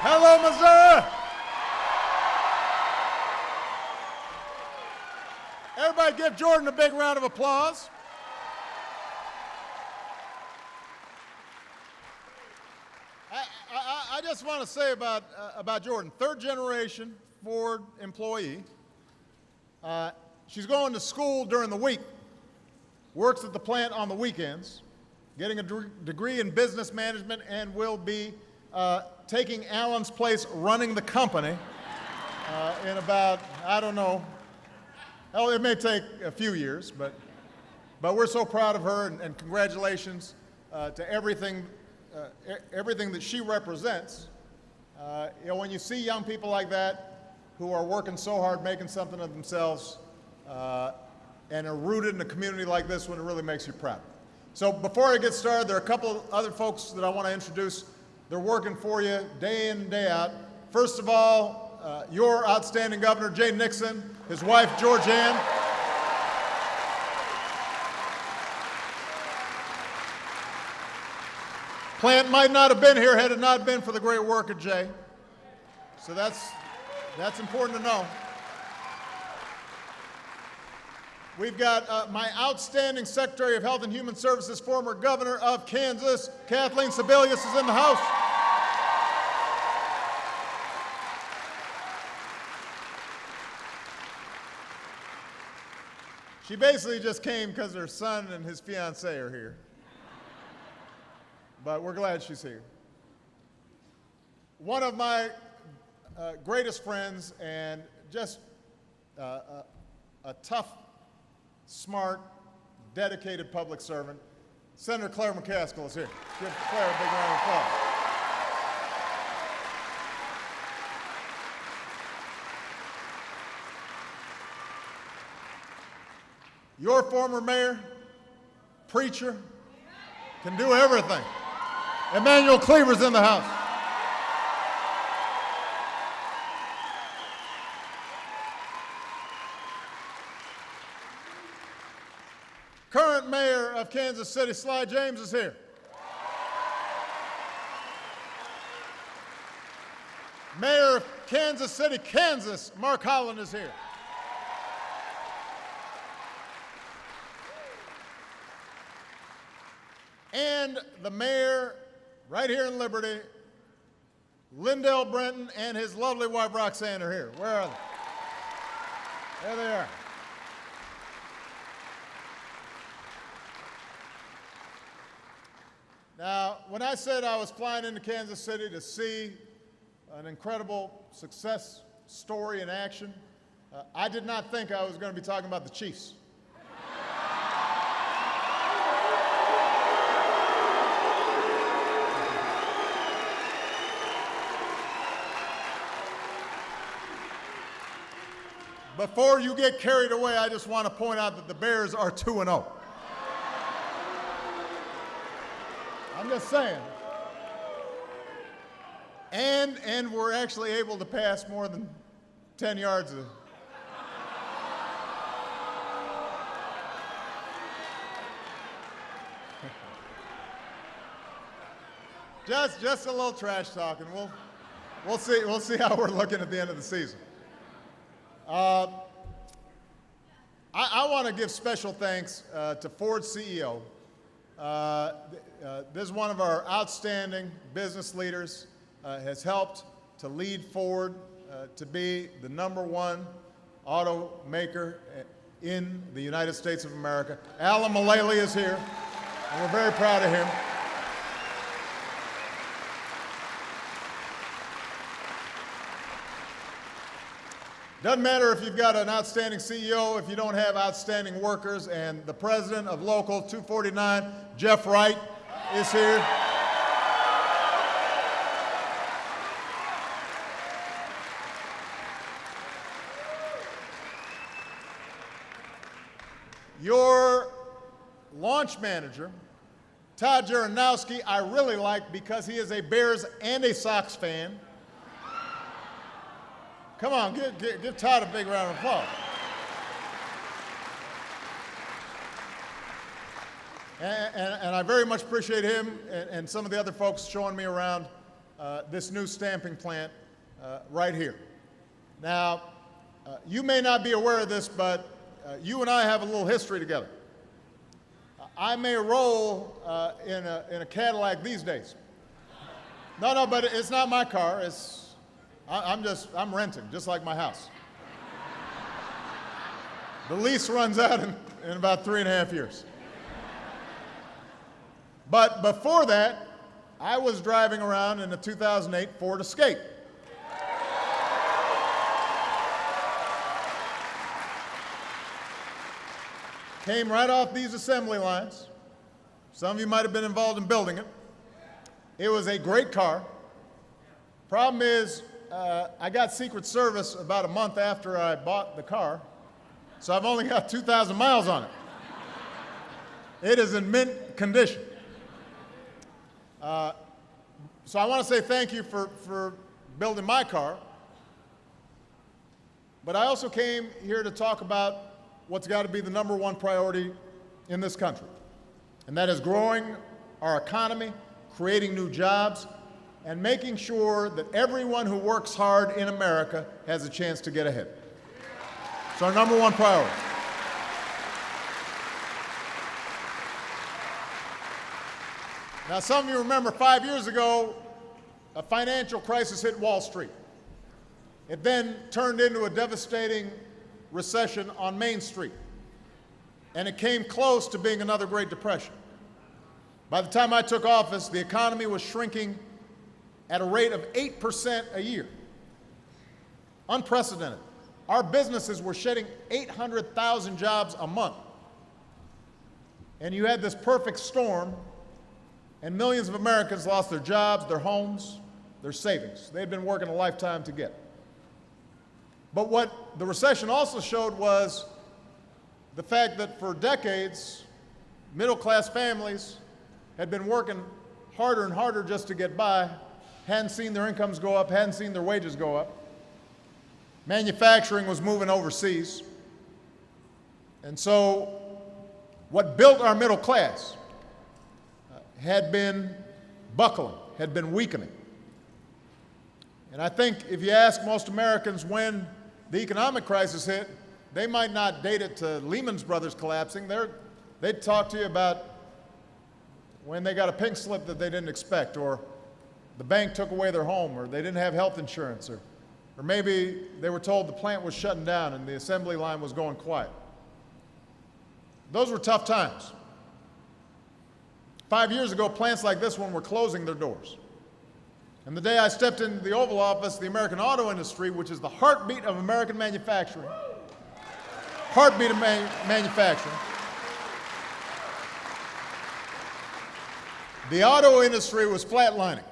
Hello, Missouri. Everybody give Jordan a big round of applause. I just want to say about Jordan, third generation Ford employee. She's going to school during the week, works at the plant on the weekends, getting a degree in business management, and will be taking Alan's place running the company in about, I don't know, hell, it may take a few years, but we're so proud of her, and congratulations to everything that she represents. When you see young people like that who are working so hard, making something of themselves, and are rooted in a community like this one, it really makes you proud. So before I get started, there are a couple other folks that I want to introduce. They're working for you day in and day out. First of all, your outstanding governor, Jay Nixon, his wife, Georgianne. Plant might not have been here had it not been for the great work of Jay. So that's important to know. We've got my outstanding Secretary of Health and Human Services, former governor of Kansas, Kathleen Sebelius, is in the house. She basically just came because her son and his fiancée are here. But we're glad she's here. One of my greatest friends and just a tough, smart, dedicated public servant, Senator Claire McCaskill is here. Give Claire a big round of applause. Your former mayor, preacher, can do everything. Emanuel Cleaver's in the house. Current mayor of Kansas City, Sly James, is here. Mayor of Kansas City, Kansas, Mark Holland, is here. And the mayor, right here in Liberty, Lindell Brenton, and his lovely wife, Roxanne, are here. Where are they? There they are. Now, when I said I was flying into Kansas City to see an incredible success story in action, I did not think I was going to be talking about the Chiefs. Before you get carried away, I just want to point out that the Bears are 2-0. I'm just saying. And we're actually able to pass more than 10 yards. Just a little trash talking. We'll see how we're looking at the end of the season. I want to give special thanks to Ford's CEO. This is one of our outstanding business leaders, has helped to lead Ford to be the #1 automaker in the United States of America. Alan Mulally is here, and we're very proud of him. Doesn't matter if you've got an outstanding CEO if you don't have outstanding workers, and the president of Local 249, Jeff Wright, is here. Your launch manager, Todd Jaranowski, I really like because he is a Bears and a Sox fan. Come on, give Todd a big round of applause. And I very much appreciate him and some of the other folks showing me around this new stamping plant right here. Now, you may not be aware of this, but you and I have a little history together. I may roll in a Cadillac these days. No, but it's not my car. I'm renting, just like my house. The lease runs out in about 3.5 years. But before that, I was driving around in a 2008 Ford Escape. Came right off these assembly lines. Some of you might have been involved in building it. It was a great car. Problem is, I got Secret Service about a month after I bought the car, so I've only got 2,000 miles on it. It is in mint condition. So I want to say thank you for building my car, but I also came here to talk about what's got to be the number one priority in this country, and that is growing our economy, creating new jobs, and making sure that everyone who works hard in America has a chance to get ahead. It's our number one priority. Now, some of you remember 5 years ago, a financial crisis hit Wall Street. It then turned into a devastating recession on Main Street, and it came close to being another Great Depression. By the time I took office, the economy was shrinking at a rate of 8% a year. Unprecedented. Our businesses were shedding 800,000 jobs a month. And you had this perfect storm, and millions of Americans lost their jobs, their homes, their savings. They'd been working a lifetime to get. But what the recession also showed was the fact that for decades, middle-class families had been working harder and harder just to get by, hadn't seen their incomes go up, hadn't seen their wages go up. Manufacturing was moving overseas. And so what built our middle class had been buckling, had been weakening. And I think if you ask most Americans when the economic crisis hit, they might not date it to Lehman Brothers collapsing. They'd talk to you about when they got a pink slip that they didn't expect, or the bank took away their home, or they didn't have health insurance, or maybe they were told the plant was shutting down and the assembly line was going quiet. Those were tough times. 5 years ago, plants like this one were closing their doors. And the day I stepped into the Oval Office, the American auto industry, which is the heartbeat of American manufacturing, the auto industry was flatlining.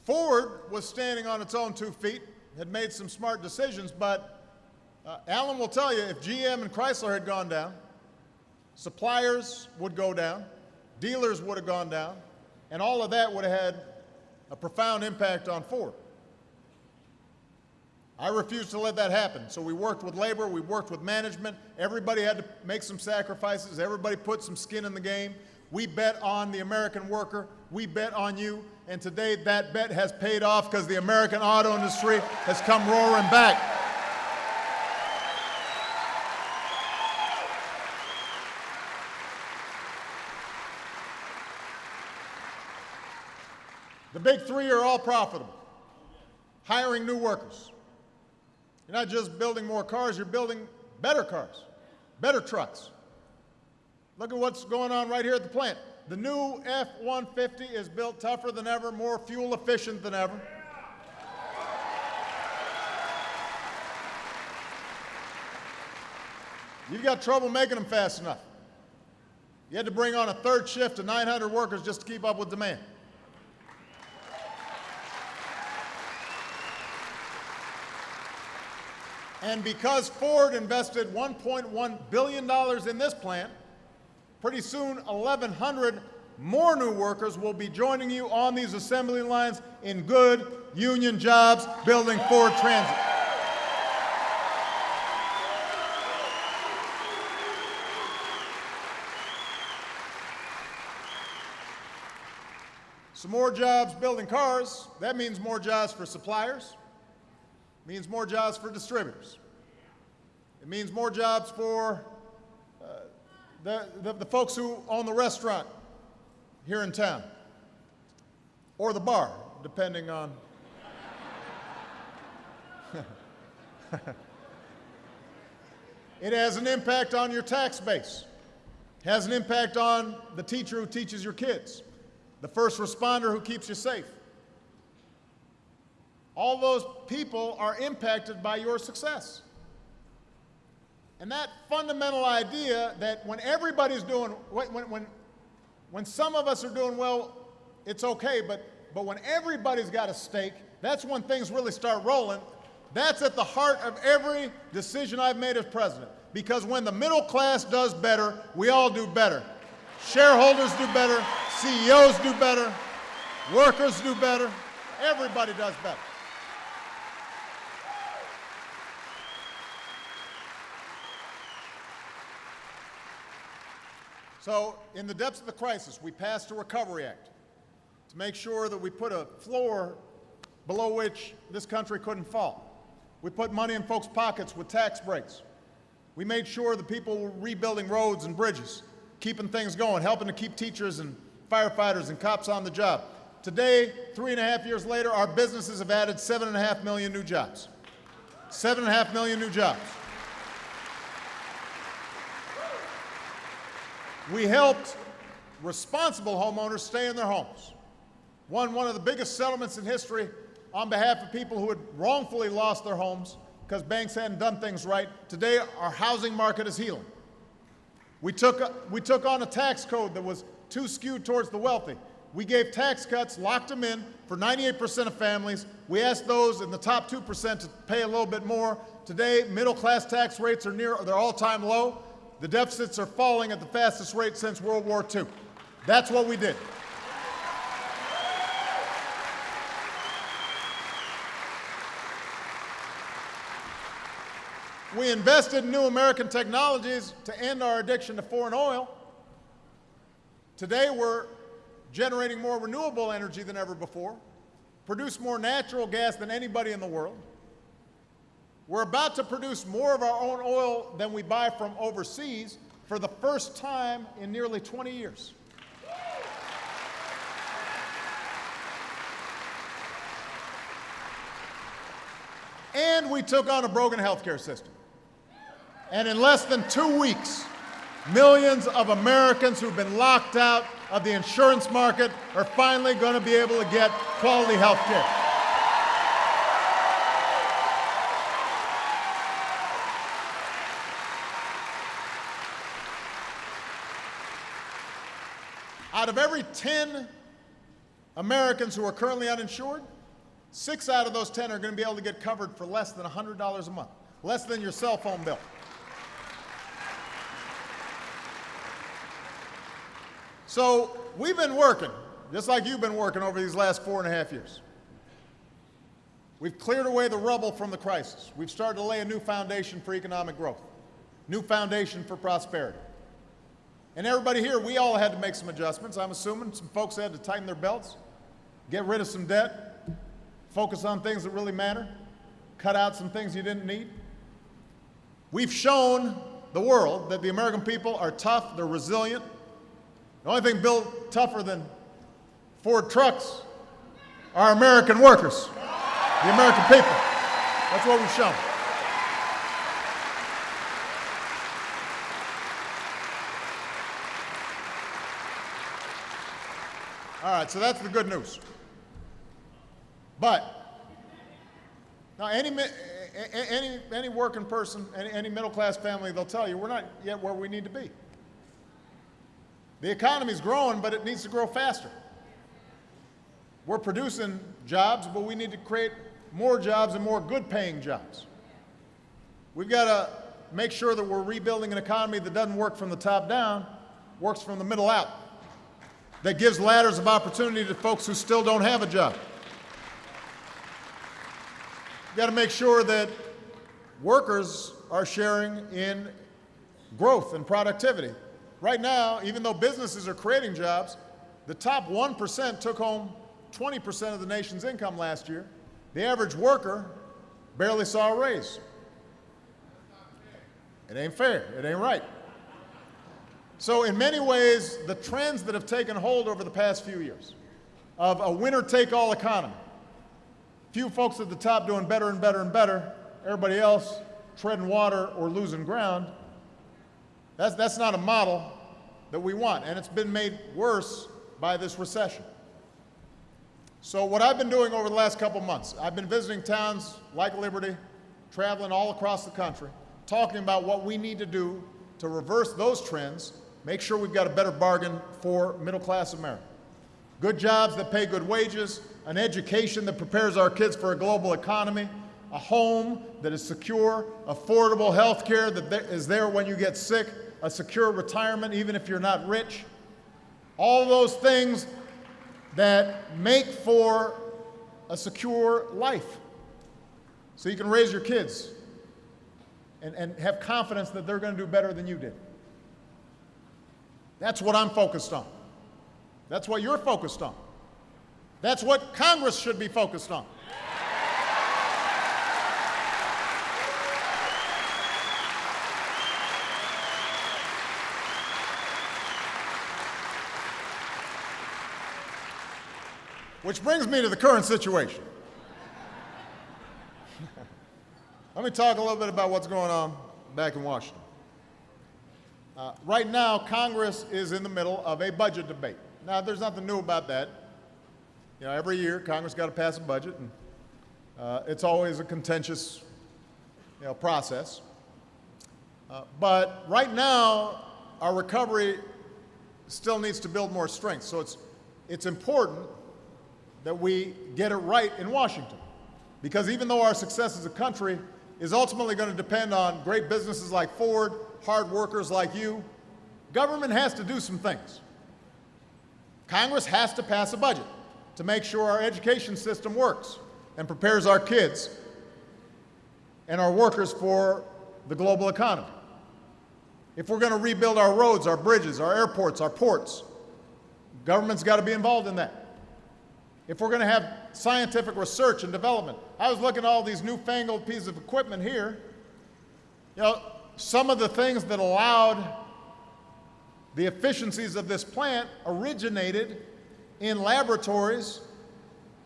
Ford was standing on its own 2 feet, had made some smart decisions, but Alan will tell you, if GM and Chrysler had gone down, suppliers would go down, dealers would have gone down, and all of that would have had a profound impact on Ford. I refused to let that happen, so we worked with labor, we worked with management, everybody had to make some sacrifices, everybody put some skin in the game. We bet on the American worker, we bet on you, and today that bet has paid off because the American auto industry has come roaring back. The big three are all profitable. Hiring new workers. You're not just building more cars, you're building better cars, better trucks. Look at what's going on right here at the plant. The new F-150 is built tougher than ever, more fuel efficient than ever. You've got trouble making them fast enough. You had to bring on a third shift of 900 workers just to keep up with demand. And because Ford invested $1.1 billion in this plant, pretty soon 1,100 more new workers will be joining you on these assembly lines in good union jobs building Ford Transit. Some more jobs building cars. That means more jobs for suppliers. It means more jobs for distributors. It means more jobs for the folks who own the restaurant here in town, or the bar, depending on. It has an impact on your tax base. It has an impact on the teacher who teaches your kids, the first responder who keeps you safe. All those people are impacted by your success. And that fundamental idea that when everybody's doing, when some of us are doing well, it's okay, but when everybody's got a stake, that's when things really start rolling. That's at the heart of every decision I've made as president. Because when the middle class does better, we all do better. Shareholders do better, CEOs do better, workers do better, everybody does better. So, in the depths of the crisis, we passed a Recovery Act to make sure that we put a floor below which this country couldn't fall. We put money in folks' pockets with tax breaks. We made sure that people were rebuilding roads and bridges, keeping things going, helping to keep teachers and firefighters and cops on the job. Today, 3.5 years later, our businesses have added 7.5 million new jobs. 7.5 million new jobs. We helped responsible homeowners stay in their homes. Won one of the biggest settlements in history on behalf of people who had wrongfully lost their homes because banks hadn't done things right. Today, our housing market is healing. We took on a tax code that was too skewed towards the wealthy. We gave tax cuts, locked them in for 98% of families. We asked those in the top 2% to pay a little bit more. Today, middle-class tax rates are near their all-time low. The deficits are falling at the fastest rate since World War II. That's what we did. We invested in new American technologies to end our addiction to foreign oil. Today, we're generating more renewable energy than ever before, produce more natural gas than anybody in the world. We're about to produce more of our own oil than we buy from overseas for the first time in nearly 20 years. And we took on a broken healthcare system. And in less than 2 weeks, millions of Americans who've been locked out of the insurance market are finally going to be able to get quality health care. Out of every 10 Americans who are currently uninsured, 6 out of those 10 are going to be able to get covered for less than $100 a month, less than your cell phone bill. So we've been working, just like you've been working over these last 4.5 years. We've cleared away the rubble from the crisis. We've started to lay a new foundation for economic growth, new foundation for prosperity. And everybody here, we all had to make some adjustments. I'm assuming some folks had to tighten their belts, get rid of some debt, focus on things that really matter, cut out some things you didn't need. We've shown the world that the American people are tough, they're resilient. The only thing built tougher than Ford trucks are American workers, the American people. That's what we've shown. All right, so that's the good news. But now any working person, any middle-class family, they'll tell you we're not yet where we need to be. The economy's growing, but it needs to grow faster. We're producing jobs, but we need to create more jobs and more good-paying jobs. We've got to make sure that we're rebuilding an economy that doesn't work from the top down, works from the middle out, that gives ladders of opportunity to folks who still don't have a job. We've got to make sure that workers are sharing in growth and productivity. Right now, even though businesses are creating jobs, The top 1% took home 20% of the nation's income last year. The average worker barely saw a raise. It ain't fair. It ain't right. So in many ways, the trends that have taken hold over the past few years of a winner-take-all economy, few folks at the top doing better and better and better, everybody else treading water or losing ground, that's not a model that we want, and it's been made worse by this recession. So what I've been doing over the last couple months, I've been visiting towns like Liberty, traveling all across the country, talking about what we need to do to reverse those trends, make sure we've got a better bargain for middle-class America. Good jobs that pay good wages, an education that prepares our kids for a global economy, a home that is secure, affordable health care that is there when you get sick, a secure retirement even if you're not rich. All those things that make for a secure life so you can raise your kids and have confidence that they're going to do better than you did. That's what I'm focused on. That's what you're focused on. That's what Congress should be focused on. Which brings me to the current situation. Let me talk a little bit about what's going on back in Washington. Right now, Congress is in the middle of a budget debate. Now, there's nothing new about that. You know, every year, Congress got to pass a budget, and it's always a contentious, process. But right now, our recovery still needs to build more strength. So it's important that we get it right in Washington. Because even though our success as a country is ultimately going to depend on great businesses like Ford, hard workers like you, government has to do some things. Congress has to pass a budget to make sure our education system works and prepares our kids and our workers for the global economy. If we're going to rebuild our roads, our bridges, our airports, our ports, government's got to be involved in that. If we're going to have scientific research and development. I was looking at all these newfangled pieces of equipment here. Some of the things that allowed the efficiencies of this plant originated in laboratories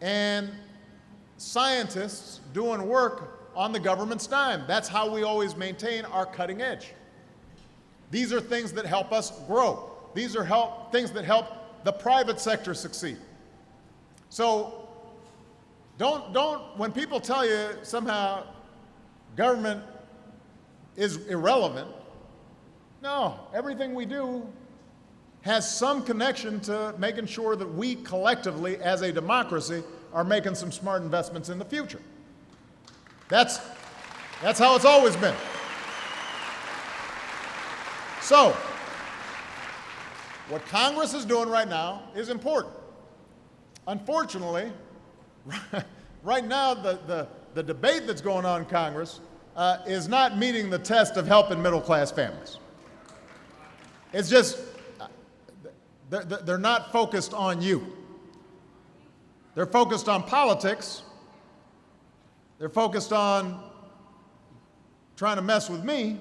and scientists doing work on the government's dime. That's how we always maintain our cutting edge. These are things that help us grow. These are things that help the private sector succeed. So when people tell you somehow government is irrelevant, no, everything we do has some connection to making sure that we collectively, as a democracy, are making some smart investments in the future. That's how it's always been. So, what Congress is doing right now is important. Unfortunately, right now, the debate that's going on in Congress is not meeting the test of helping middle-class families. It's just, they're not focused on you. They're focused on politics. They're focused on trying to mess with me.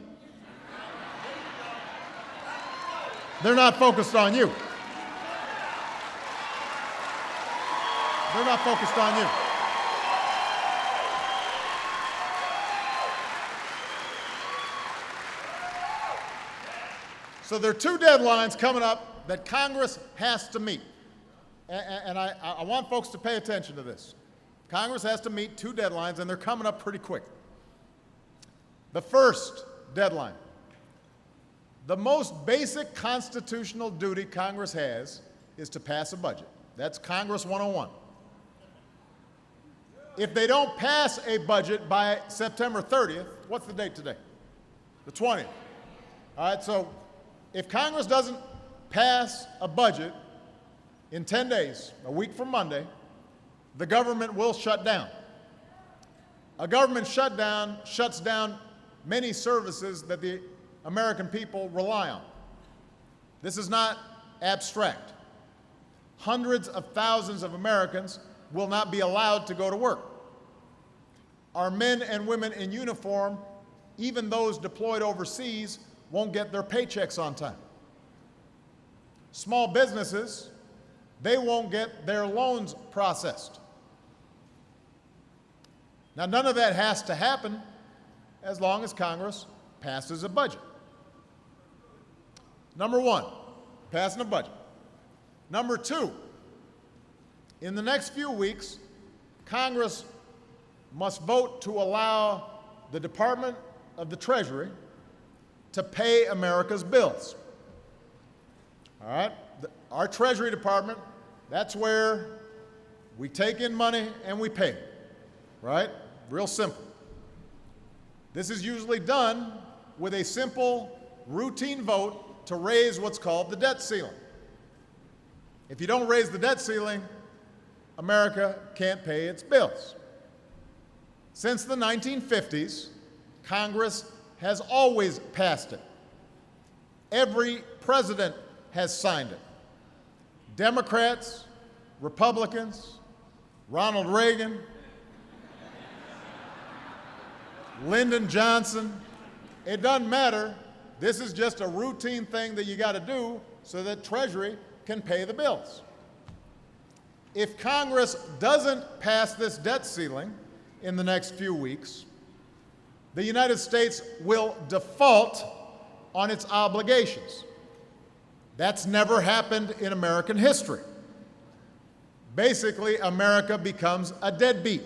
They're not focused on you. They're not focused on you. So there are two deadlines coming up that Congress has to meet. And I want folks to pay attention to this. Congress has to meet two deadlines, and they're coming up pretty quick. The first deadline, the most basic constitutional duty Congress has is to pass a budget. That's Congress 101. If they don't pass a budget by September 30th, what's the date today? The 20th. All right, so if Congress doesn't pass a budget in 10 days, a week from Monday, the government will shut down. A government shutdown shuts down many services that the American people rely on. This is not abstract. hundreds of thousands of Americans will not be allowed to go to work. Our men and women in uniform, even those deployed overseas, won't get their paychecks on time. Small businesses, they won't get their loans processed. Now, none of that has to happen as long as Congress passes a budget. Number one, passing a budget. Number two, in the next few weeks, Congress must vote to allow the Department of the Treasury to pay America's bills. All right? Our Treasury Department, that's where we take in money and we pay, right? Real simple. This is usually done with a simple, routine vote to raise what's called the debt ceiling. If you don't raise the debt ceiling, America can't pay its bills. Since the 1950s, Congress has always passed it. Every president has signed it. Democrats, Republicans, Ronald Reagan, Lyndon Johnson, it doesn't matter. This is just a routine thing that you got to do so that Treasury can pay the bills. If Congress doesn't pass this debt ceiling in the next few weeks, the United States will default on its obligations. That's never happened in American history. Basically, America becomes a deadbeat.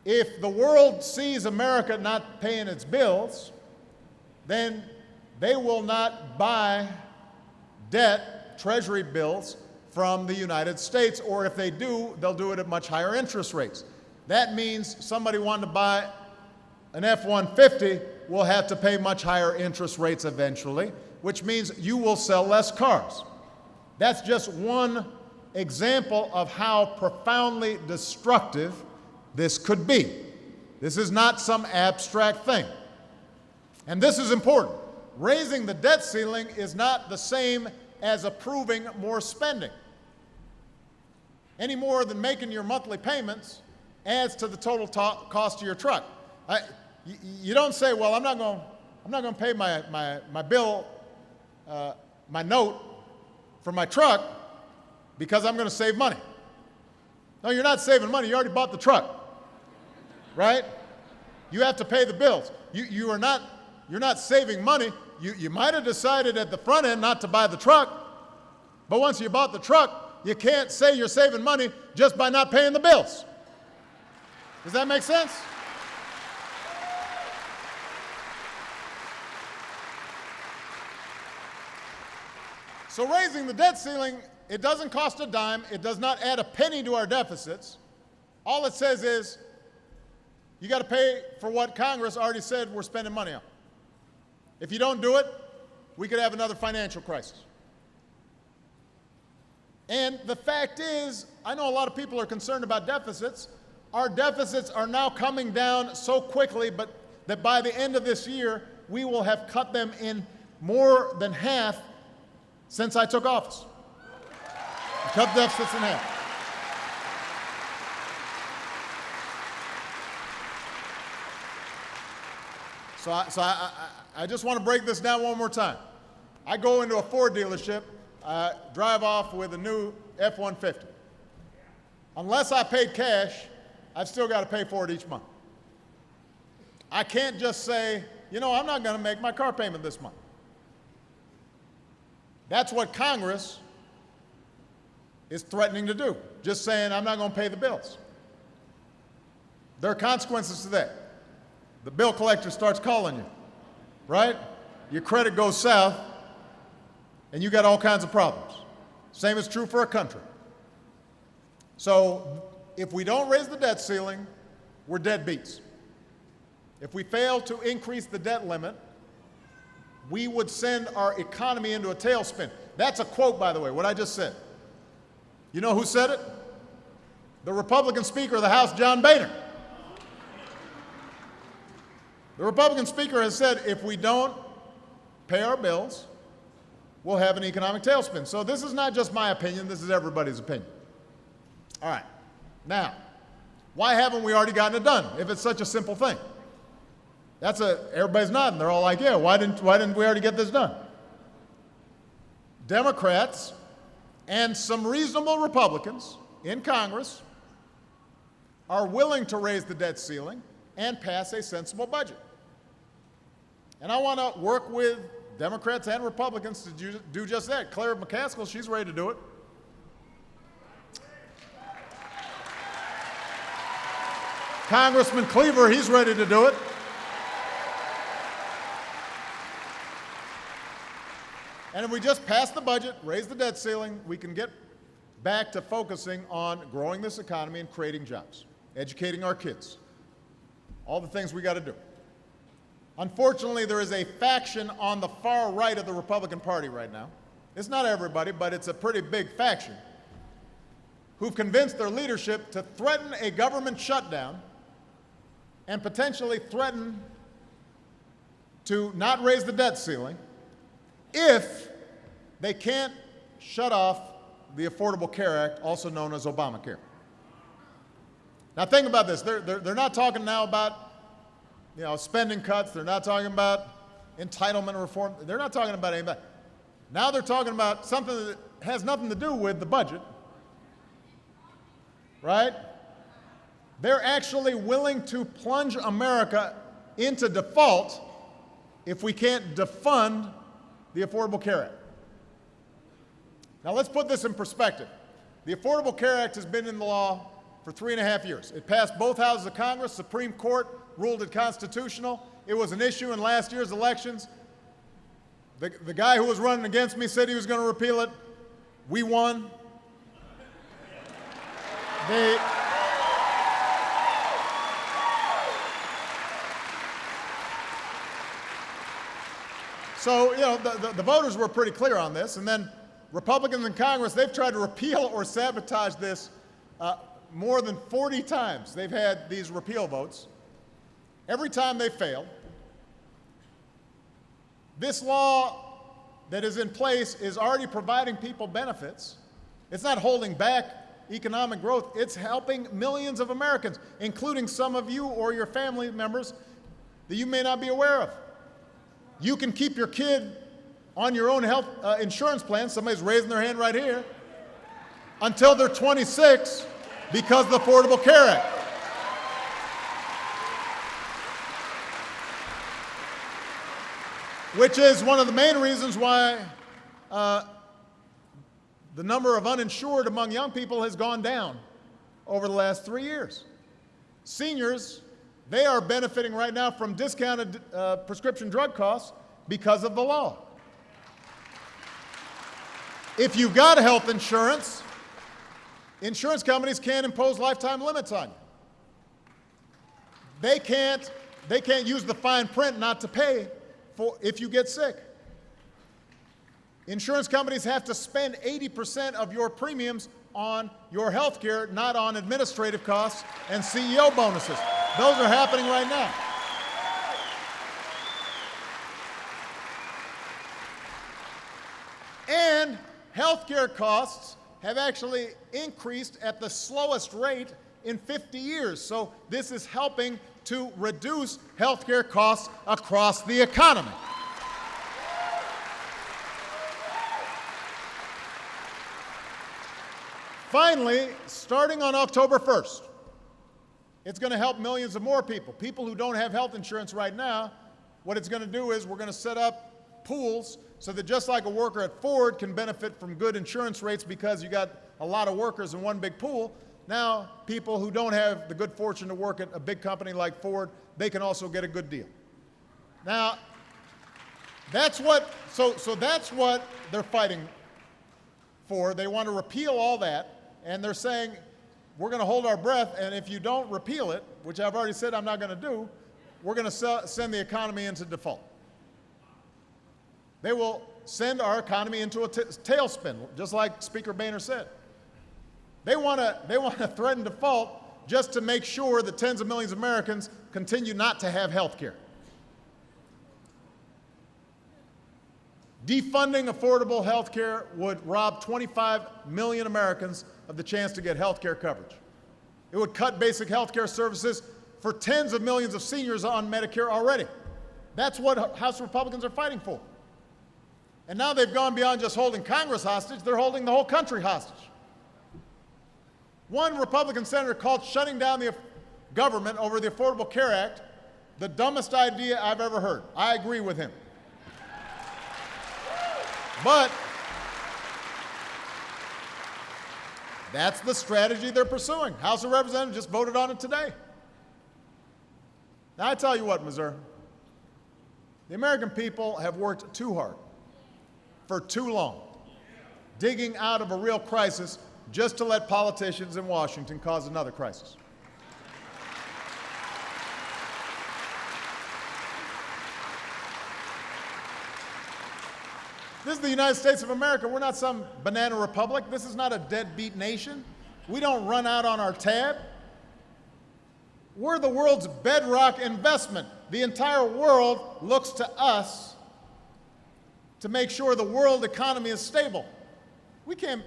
If the world sees America not paying its bills, then they will not buy debt, Treasury bills, from the United States, or if they do, they'll do it at much higher interest rates. That means somebody wanting to buy an F-150 will have to pay much higher interest rates eventually, which means you will sell less cars. That's just one example of how profoundly destructive this could be. This is not some abstract thing. And this is important. Raising the debt ceiling is not the same as approving more spending. Any more than making your monthly payments adds to the total cost of your truck. You don't say, well, I'm not going to pay my bill, my note for my truck because I'm going to save money. No, you're not saving money. You already bought the truck, right? You have to pay the bills. You're not saving money. You might have decided at the front end not to buy the truck, but once you bought the truck, you can't say you're saving money just by not paying the bills. Does that make sense? So raising the debt ceiling, it doesn't cost a dime. It does not add a penny to our deficits. All it says is you got to pay for what Congress already said we're spending money on. If you don't do it, we could have another financial crisis. And the fact is, I know a lot of people are concerned about deficits. Our deficits are now coming down so quickly, but that by the end of this year, we will have cut them in more than half since I took office. Cut deficits in half. So I just want to break this down one more time. I go into a Ford dealership, drive off with a new F-150. Unless I paid cash, I've still got to pay for it each month. I can't just say, you know, I'm not going to make my car payment this month. That's what Congress is threatening to do, just saying I'm not going to pay the bills. There are consequences to that. The bill collector starts calling you, right? Your credit goes south, and you got all kinds of problems. Same is true for a country. So if we don't raise the debt ceiling, we're deadbeats. If we fail to increase the debt limit, we would send our economy into a tailspin. That's a quote, by the way, what I just said. You know who said it? The Republican Speaker of the House, John Boehner. The Republican Speaker has said if we don't pay our bills, we'll have an economic tailspin. So this is not just my opinion, this is everybody's opinion. All right, now, why haven't we already gotten it done if it's such a simple thing? Everybody's nodding. They're all like, yeah, why didn't we already get this done? Democrats and some reasonable Republicans in Congress are willing to raise the debt ceiling and pass a sensible budget. And I want to work with Democrats and Republicans to do just that. Claire McCaskill, she's ready to do it. Congressman Cleaver, he's ready to do it. And if we just pass the budget, raise the debt ceiling, we can get back to focusing on growing this economy and creating jobs, educating our kids, all the things we got to do. Unfortunately, there is a faction on the far right of the Republican Party right now. It's not everybody, but it's a pretty big faction who've convinced their leadership to threaten a government shutdown and potentially threaten to not raise the debt ceiling if they can't shut off the Affordable Care Act, also known as Obamacare. Now think about this. They're not talking now about spending cuts. They're not talking about entitlement reform. They're not talking about any of that. Now they're talking about something that has nothing to do with the budget, right? They're actually willing to plunge America into default if we can't defund the Affordable Care Act. Now let's put this in perspective. The Affordable Care Act has been in the law for 3.5 years. It passed both houses of Congress. Supreme Court ruled it constitutional. It was an issue in last year's elections. The guy who was running against me said he was going to repeal it. We won. So, the voters were pretty clear on this. And then Republicans in Congress, they've tried to repeal or sabotage this more than 40 times. They've had these repeal votes. Every time they failed. This law that is in place is already providing people benefits. It's not holding back economic growth. It's helping millions of Americans, including some of you or your family members that you may not be aware of. You can keep your kid on your own health insurance plan, somebody's raising their hand right here, until they're 26 because of the Affordable Care Act. Which is one of the main reasons why the number of uninsured among young people has gone down over the last 3 years. Seniors, they are benefiting right now from discounted prescription drug costs because of the law. If you've got health insurance, insurance companies can't impose lifetime limits on you. They can't use the fine print not to pay if you get sick. Insurance companies have to spend 80% of your premiums on your health care, not on administrative costs and CEO bonuses. Those are happening right now. And health care costs have actually increased at the slowest rate in 50 years. So this is helping to reduce health care costs across the economy. Finally, starting on October 1st, it's going to help millions of more people. People who don't have health insurance right now, what it's going to do is we're going to set up pools so that just like a worker at Ford can benefit from good insurance rates because you got a lot of workers in one big pool, now people who don't have the good fortune to work at a big company like Ford, they can also get a good deal. Now, that's what they're fighting for. They want to repeal all that, and they're saying, we're going to hold our breath, and if you don't repeal it, which I've already said I'm not going to do, we're going to send the economy into default. They will send our economy into a tailspin, just like Speaker Boehner said. They want to threaten default just to make sure that tens of millions of Americans continue not to have health care. Defunding affordable health care would rob 25 million Americans of the chance to get health care coverage. It would cut basic health care services for tens of millions of seniors on Medicare already. That's what House Republicans are fighting for. And now they've gone beyond just holding Congress hostage, they're holding the whole country hostage. One Republican senator called shutting down the government over the Affordable Care Act the dumbest idea I've ever heard. I agree with him. But that's the strategy they're pursuing. House of Representatives just voted on it today. Now, I tell you what, Missouri, the American people have worked too hard for too long, digging out of a real crisis just to let politicians in Washington cause another crisis. This is the United States of America. We're not some banana republic. This is not a deadbeat nation. We don't run out on our tab. We're the world's bedrock investment. The entire world looks to us to make sure the world economy is stable. We can't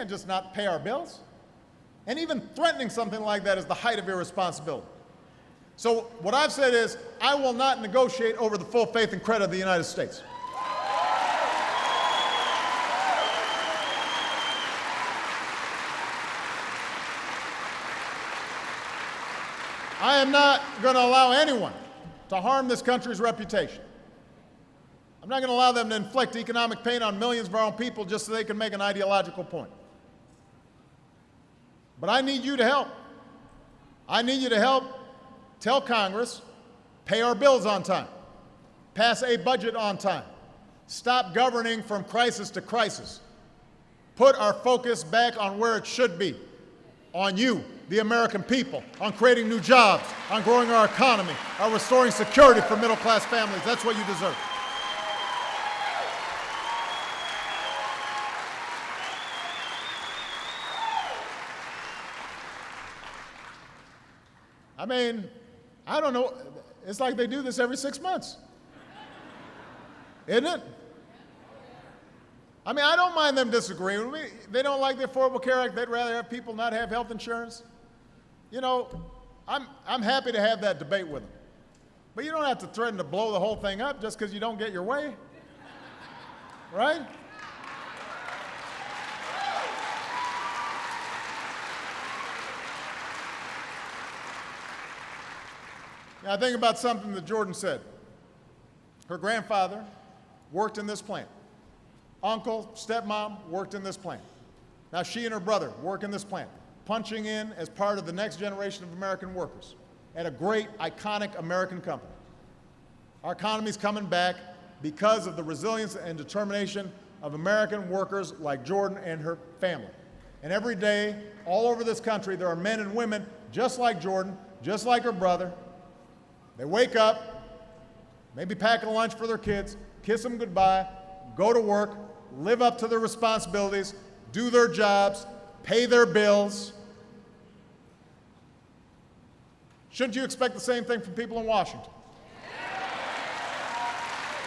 just not pay our bills. And even threatening something like that is the height of irresponsibility. So what I've said is, I will not negotiate over the full faith and credit of the United States. I am not going to allow anyone to harm this country's reputation. I'm not going to allow them to inflict economic pain on millions of our own people just so they can make an ideological point. But I need you to help. I need you to help tell Congress, pay our bills on time, pass a budget on time, stop governing from crisis to crisis, put our focus back on where it should be, on you, the American people, on creating new jobs, on growing our economy, on restoring security for middle-class families. That's what you deserve. I mean, I don't know. It's like they do this every 6 months. Isn't it? I mean, I don't mind them disagreeing with me. They don't like the Affordable Care Act. They'd rather have people not have health insurance. You know, I'm happy to have that debate with them. But you don't have to threaten to blow the whole thing up just because you don't get your way. Right? Now, think about something that Jordan said. Her grandfather worked in this plant. Uncle, stepmom worked in this plant. Now she and her brother work in this plant, punching in as part of the next generation of American workers at a great, iconic American company. Our economy's coming back because of the resilience and determination of American workers like Jordan and her family. And every day, all over this country, there are men and women just like Jordan, just like her brother. They wake up, maybe pack a lunch for their kids, kiss them goodbye, go to work, live up to their responsibilities, do their jobs, pay their bills. Shouldn't you expect the same thing from people in Washington?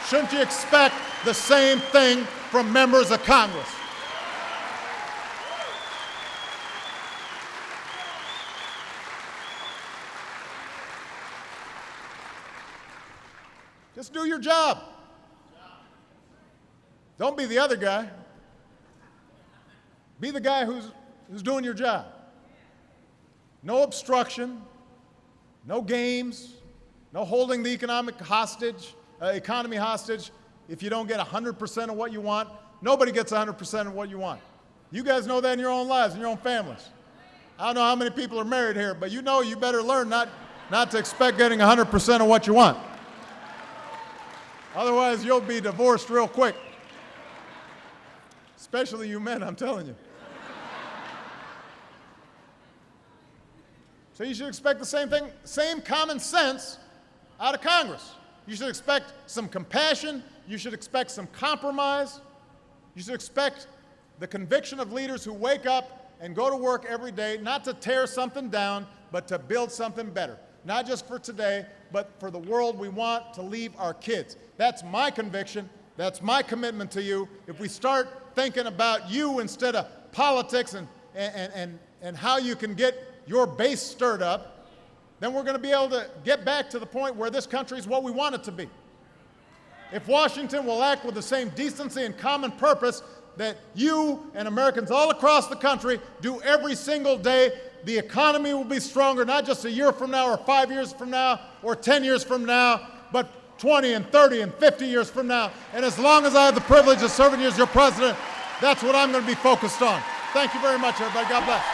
Shouldn't you expect the same thing from members of Congress? Just do your job. Don't be the other guy. Be the guy who's doing your job. No obstruction, no games, no holding the economy hostage if you don't get 100% of what you want. Nobody gets 100% of what you want. You guys know that in your own lives, in your own families. I don't know how many people are married here, but you know you better learn not to expect getting 100% of what you want. Otherwise, you'll be divorced real quick. Especially you men, I'm telling you. So you should expect the same thing, same common sense out of Congress. You should expect some compassion. You should expect some compromise. You should expect the conviction of leaders who wake up and go to work every day, not to tear something down, but to build something better. Not just for today, but for the world we want to leave our kids. That's my conviction. That's my commitment to you. If we start thinking about you instead of politics and how you can get your base stirred up, then we're going to be able to get back to the point where this country is what we want it to be. If Washington will act with the same decency and common purpose that you and Americans all across the country do every single day, the economy will be stronger, not just a year from now or 5 years from now or 10 years from now, but 20 and 30 and 50 years from now. And as long as I have the privilege of serving you as your president, that's what I'm going to be focused on. Thank you very much, everybody. God bless.